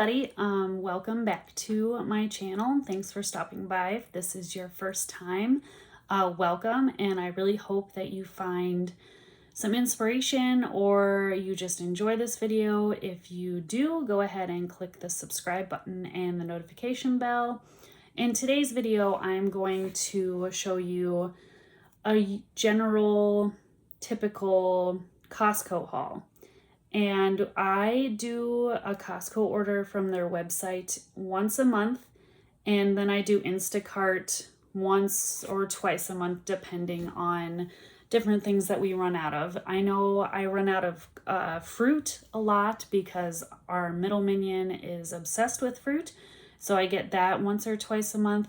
everybody, welcome back to my channel. Thanks for stopping by. If this is your first time, welcome, and I really hope that you find some inspiration or you just enjoy this video. If you do, go ahead and click the subscribe button and the notification bell. In today's video, I'm going to show you a general, typical Costco haul. And I do a Costco order from their website once a month, and then I do Instacart once or twice a month, depending on different things that we run out of. I know I run out of fruit a lot because our middle minion is obsessed with fruit, so I get that once or twice a month.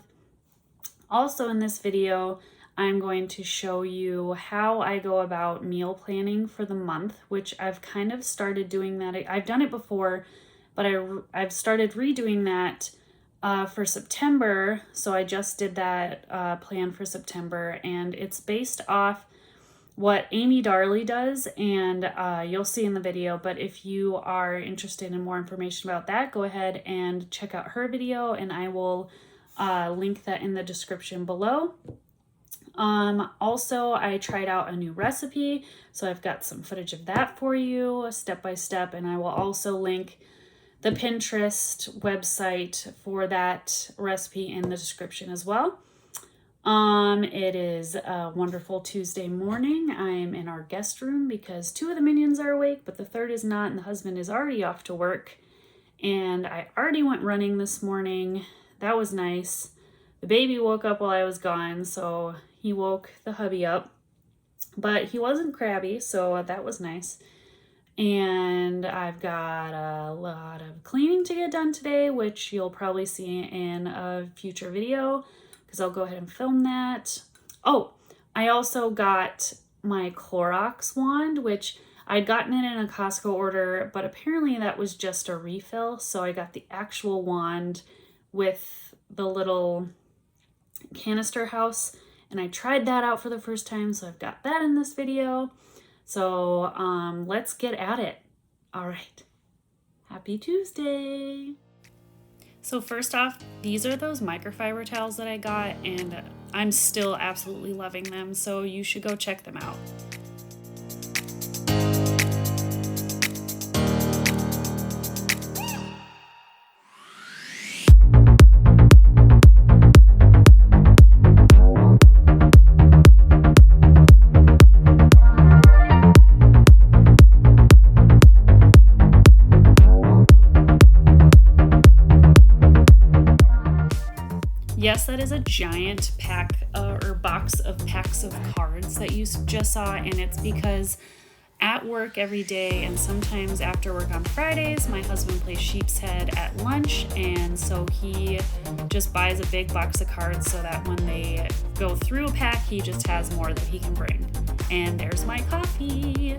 Also in this video, I'm going to show you how I go about meal planning for the month, which I've kind of started doing that. I've done it before, but I've started redoing that for September. So I just did that plan for September, and it's based off what Amy Darley does, and you'll see in the video. But if you are interested in more information about that, go ahead and check out her video, and I will link that in the description below. Also, I tried out a new recipe, so I've got some footage of that for you step by step, and I will also link the Pinterest website for that recipe in the description as well. It is a wonderful Tuesday morning. I'm in our guest room because 2 of the minions are awake, but the 3rd is not, and the husband is already off to work, and I already went running this morning. That was nice. The baby woke up while I was gone, so he woke the hubby up, but he wasn't crabby, so that was nice. And I've got a lot of cleaning to get done today, which you'll probably see in a future video because I'll go ahead and film that. Oh, I also got my Clorox wand, which I'd gotten it in a Costco order, but apparently that was just a refill, so I got the actual wand with the little canister house, and I tried that out for the first time, so I've got that in this video. So let's get at it. All right, happy Tuesday. So first off, these are those microfiber towels that I got, and I'm still absolutely loving them, so you should go check them out. Yes, that is a giant pack or box of packs of cards that you just saw, and it's because at work every day and sometimes after work on Fridays, my husband plays sheep's head at lunch, and so he just buys a big box of cards so that when they go through a pack, he just has more that he can bring. And there's my coffee.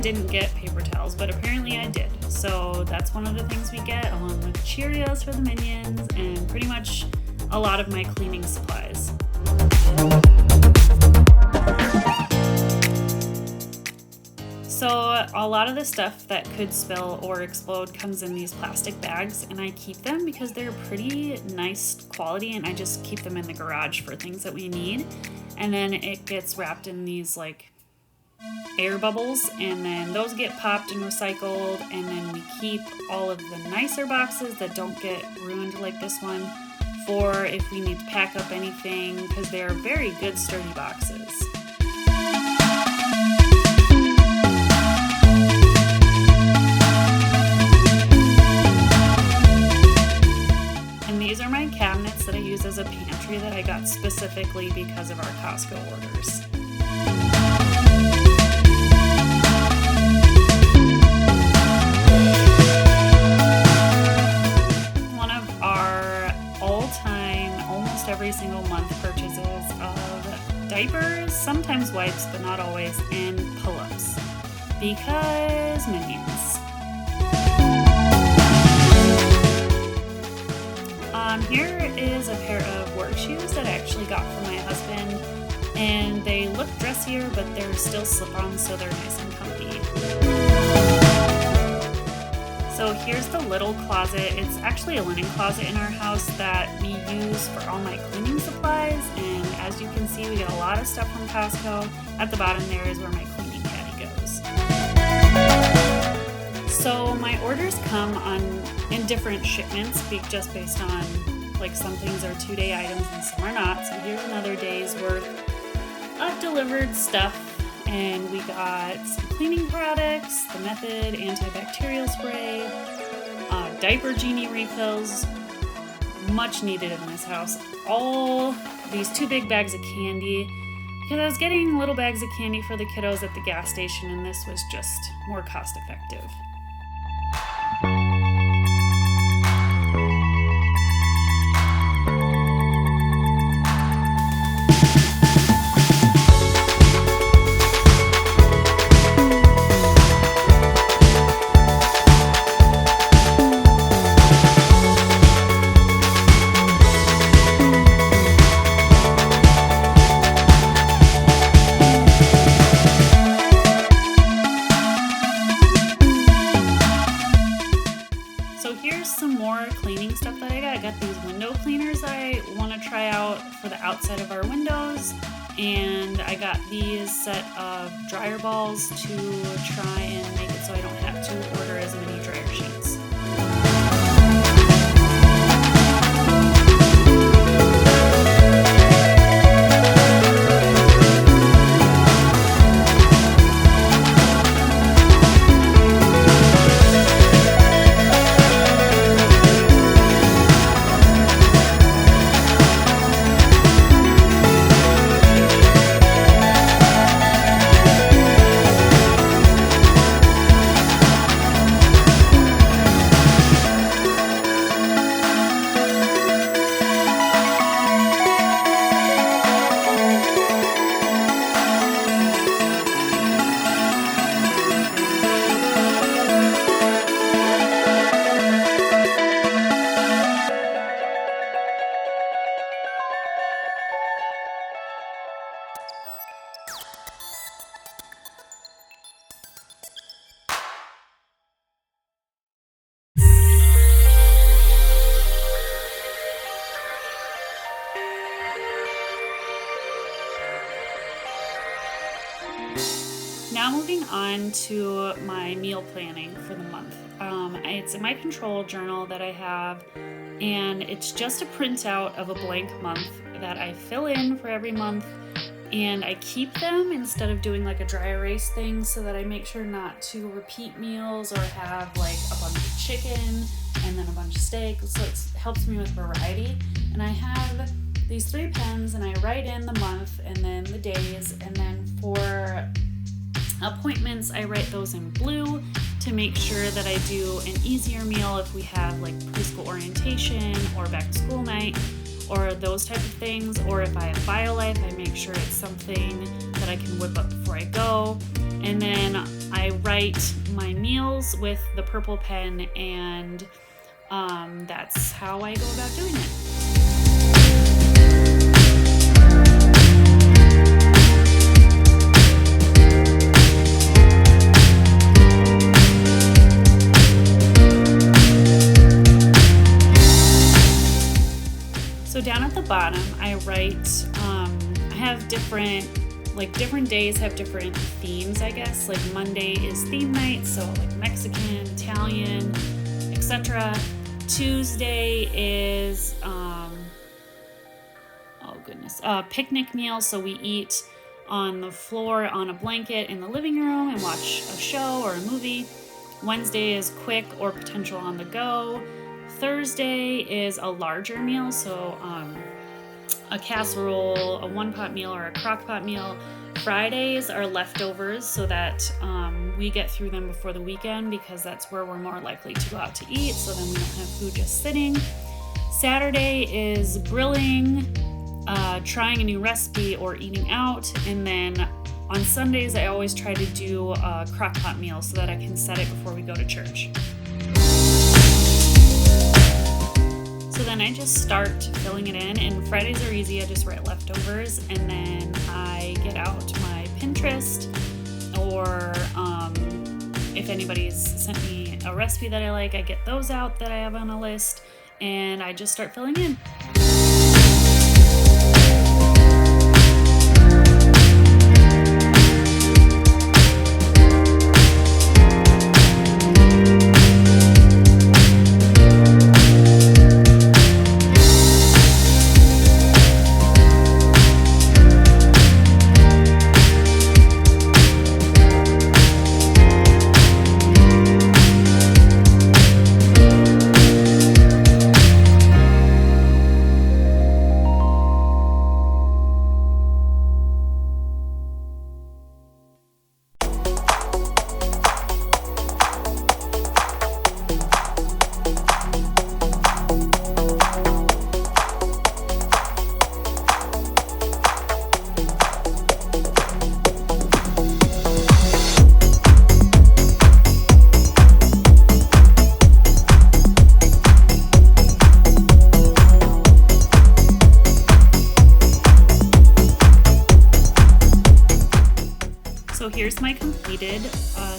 Didn't get paper towels, but apparently I did. So that's one of the things we get, along with Cheerios for the minions and pretty much a lot of my cleaning supplies. So a lot of the stuff that could spill or explode comes in these plastic bags, and I keep them because they're pretty nice quality, and I just keep them in the garage for things that we need. And then it gets wrapped in these like air bubbles, and then those get popped and recycled, and then we keep all of the nicer boxes that don't get ruined like this one for if we need to pack up anything, because they are very good sturdy boxes. And these are my cabinets that I use as a pantry that I got specifically because of our Costco orders. every single month purchases of diapers, sometimes wipes, but not always, and pull-ups. Because minions. Here is a pair of work shoes that I actually got from my husband, and they look dressier, but they're still slip-ons, so they're nice and comfy. So here's the little closet. It's actually a linen closet in our house that we use for all my cleaning supplies, and as you can see, we get a lot of stuff from Costco. At the bottom there is where my cleaning caddy goes. So my orders come in different shipments, just based on, like, some things are 2-day items and some are not. So here's another day's worth of delivered stuff. And we got some cleaning products, the Method antibacterial spray, diaper genie refills, much needed in this house. All these 2 big bags of candy, because I was getting little bags of candy for the kiddos at the gas station, and this was just more cost effective. Cleaning stuff that I got. I got these window cleaners I want to try out for the outside of our windows, and I got these set of dryer balls to try and make it so I don't have to order as many dryer sheets. Now moving on to my meal planning for the month. It's in my control journal that I have, and it's just a printout of a blank month that I fill in for every month, and I keep them instead of doing like a dry erase thing, so that I make sure not to repeat meals or have like a bunch of chicken and then a bunch of steak, so it helps me with variety. And I have these 3 pens, and I write in the month and then the days, and then for appointments I write those in blue to make sure that I do an easier meal if we have like preschool orientation or back to school night or those type of things, or if I have BioLife, I make sure it's something that I can whip up before I go. And then I write my meals with the purple pen, and that's how I go about doing it. So down at the bottom, I write, I have different days have different themes, I guess. Like Monday is theme night, so like Mexican, Italian, etc. Tuesday is, picnic meal, so we eat on the floor on a blanket in the living room and watch a show or a movie. Wednesday is quick or potential on the go. Thursday is a larger meal, so a casserole, a one-pot meal, or a crock-pot meal. Fridays are leftovers, so that we get through them before the weekend, because that's where we're more likely to go out to eat, so then we don't have food just sitting. Saturday is grilling, trying a new recipe or eating out. And then on Sundays, I always try to do a crockpot meal so that I can set it before we go to church. So then I just start filling it in, and Fridays are easy. I just write leftovers, and then I get out my Pinterest, or if anybody's sent me a recipe that I like, I get those out that I have on a list, and I just start filling in. So here's my completed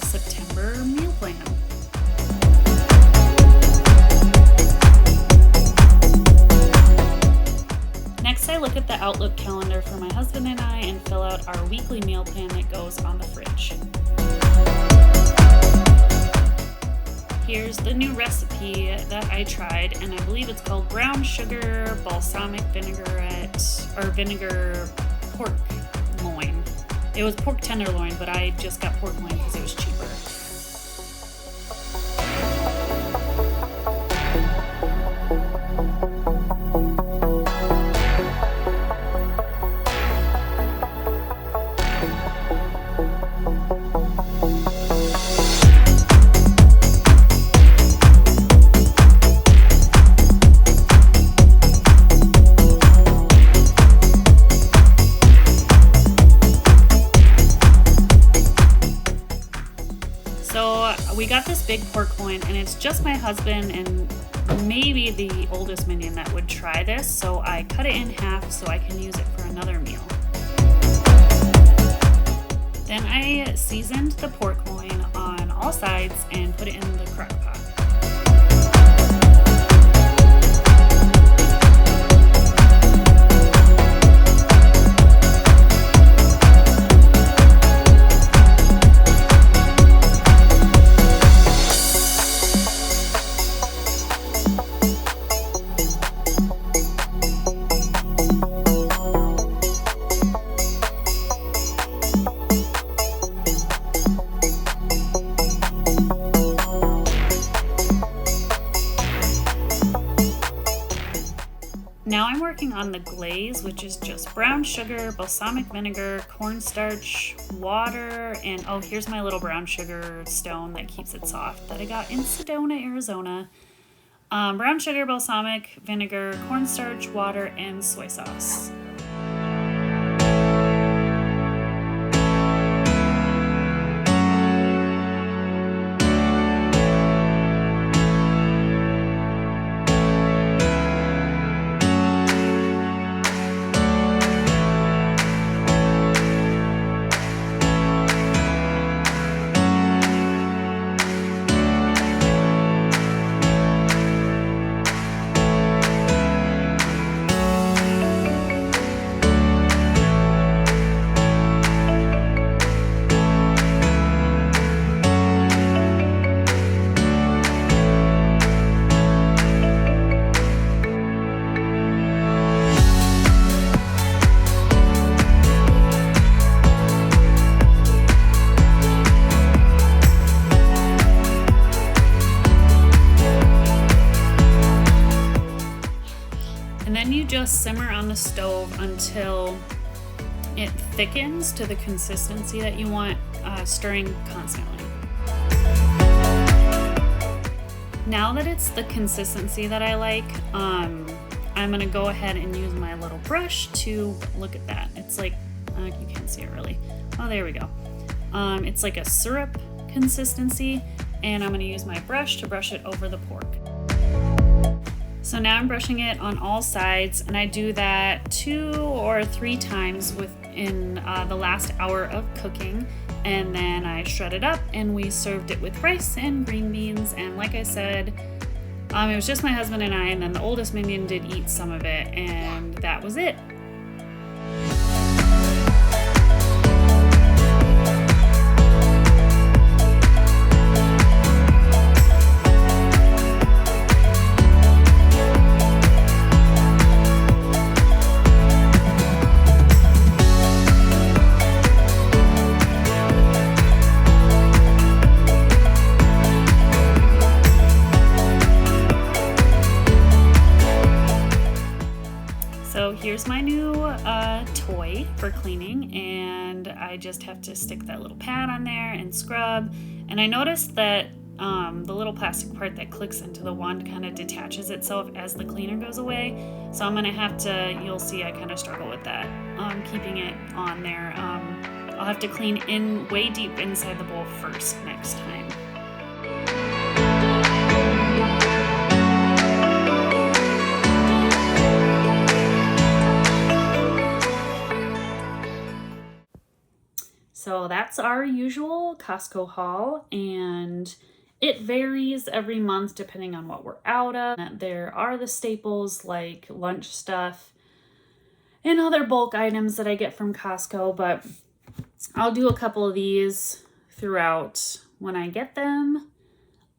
September meal plan. Next, I look at the Outlook calendar for my husband and I and fill out our weekly meal plan that goes on the fridge. Here's the new recipe that I tried, and I believe it's called brown sugar balsamic vinaigrette, or vinegar pork loin. It was pork tenderloin, but I just got pork loin because it was cheaper. So we got this big pork loin, and it's just my husband and maybe the oldest minion that would try this, so I cut it in half so I can use it for another meal. Then I seasoned the pork loin on all sides and put it in the crock pot. Now I'm working on the glaze, which is just brown sugar, balsamic vinegar, cornstarch, water, and oh, here's my little brown sugar stone that keeps it soft that I got in Sedona, Arizona. Brown sugar, balsamic vinegar, cornstarch, water, and soy sauce. And then you just simmer on the stove until it thickens to the consistency that you want, stirring constantly. Now that it's the consistency that I like, I'm gonna go ahead and use my little brush to, look at that. It's like, you can't see it really. Oh, there we go. It's like a syrup consistency, and I'm gonna use my brush to brush it over the pork. So now I'm brushing it on all sides, and I do that 2 or 3 times within the last hour of cooking. And then I shred it up, and we served it with rice and green beans. And like I said, it was just my husband and I, and then the oldest minion did eat some of it, and that was it. So here's my new toy for cleaning, and I just have to stick that little pad on there and scrub. And I noticed that the little plastic part that clicks into the wand kind of detaches itself as the cleaner goes away. So I'm gonna have to, you'll see I kind of struggle with that, keeping it on there. I'll have to clean in way deep inside the bowl first next time. So that's our usual Costco haul, and it varies every month depending on what we're out of. There are the staples like lunch stuff and other bulk items that I get from Costco, but I'll do a couple of these throughout when I get them.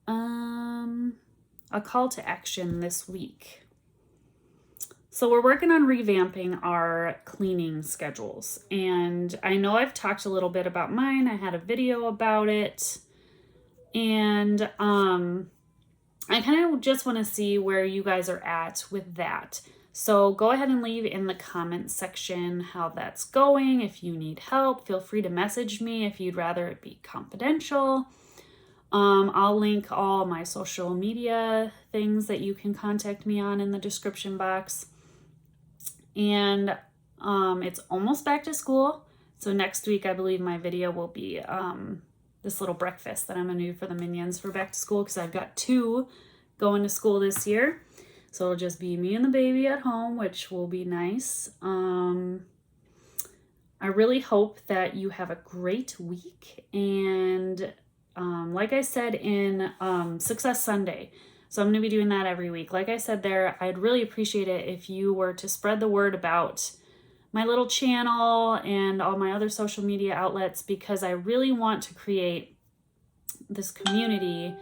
A call to action this week. So we're working on revamping our cleaning schedules, and I know I've talked a little bit about mine. I had a video about it, and I kind of just want to see where you guys are at with that. So go ahead and leave in the comment section how that's going. If you need help, feel free to message me if you'd rather it be confidential. I'll link all my social media things that you can contact me on in the description box. And it's almost back to school. So next week, I believe my video will be this little breakfast that I'm going to do for the minions for back to school, because I've got 2 going to school this year. So it'll just be me and the baby at home, which will be nice. I really hope that you have a great week. And like I said in Success Sunday, so I'm going to be doing that every week. Like I said there, I'd really appreciate it if you were to spread the word about my little channel and all my other social media outlets, because I really want to create this community.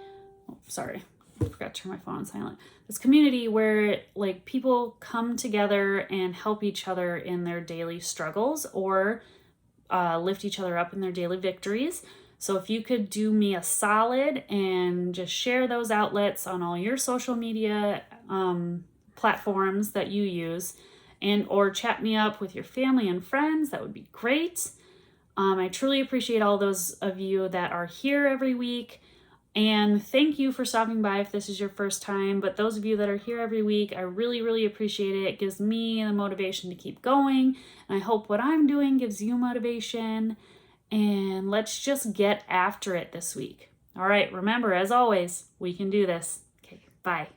Oh, sorry, I forgot to turn my phone on silent. This community where like people come together and help each other in their daily struggles, or lift each other up in their daily victories. So if you could do me a solid and just share those outlets on all your social media platforms that you use, and or chat me up with your family and friends, that would be great. I truly appreciate all those of you that are here every week. And thank you for stopping by if this is your first time. But those of you that are here every week, I really, really appreciate it. It gives me the motivation to keep going. And I hope what I'm doing gives you motivation. And let's just get after it this week. All right, remember, as always, we can do this. Okay, bye.